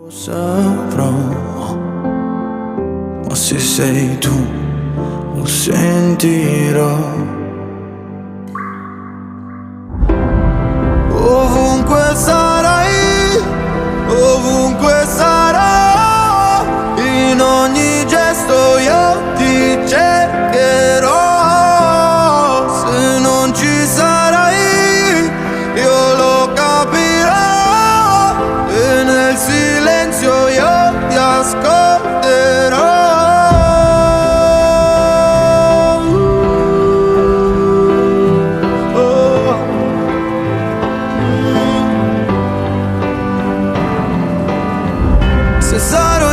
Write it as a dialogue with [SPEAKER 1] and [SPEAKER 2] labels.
[SPEAKER 1] Saprò, ma se sei tu lo sentirò. Ovunque sarai, ovunque sarò, in ogni gesto io ti cercherò. Se non ci sarai, io lo capirò, e nel silenzio io ti ascolterò. Se sarò